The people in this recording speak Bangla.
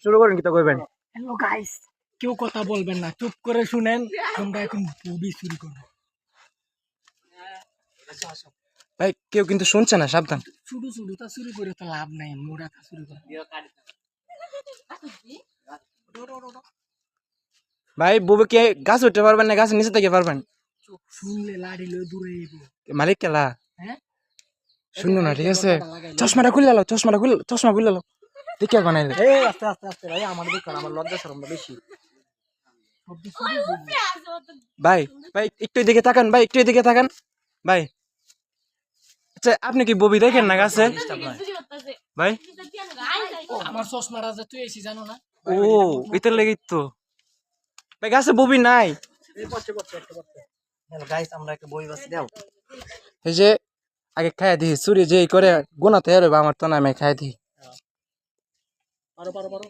শুরু করেন কি তো কইবেন। হ্যালো গাইস, কেউ কথা বলবেন না, চুপ করে শুনেন। আমরা এখন মুভি শুরু করব। ভাই কেউ কিন্তু শুনছে না, সাবধান। শুরু শুরু তা শুরু করে তো লাভ নাই, মোড়া তা শুরু করে। ভাই বুবে কি গাছ উঠতে পারবেন না, গাছের নিচে থেকে পারবেন? চুপ, শুনলে লাড়ি লয়ে দূরে আইবো। মালিক কেলা হ্যাঁ, শুনো না, ঠিক আছে? চশমাটা খুলে লো, চশমা খুলে লো, দেখে আর বানাইলে। এই আস্তে আস্তে আস্তে ভাই, আমার দেখুন, আমার লজ্জা শরমটা বেশি। ভাই ভাই একটু এদিকে তাকান, ভাই একটু এদিকে তাকান ভাই। আচ্ছা আপনি কি ববি দেখেন না গাছে ভাই? আমার চশমাটা যে তুই এসি জানো না? ও এটার লেগেই তো ভাই গাছে ববি নাই। এই পড়ছে পড়ছে একটা পড়ছে। হ্যালো গাইস, আমরা একটা বই বাছি দাও। এই যে আগে খাইয়া দিই, চুরি যে করে গোনাতে আর আমার তো নামে খাইয়া দিই। পারো পারো পারো।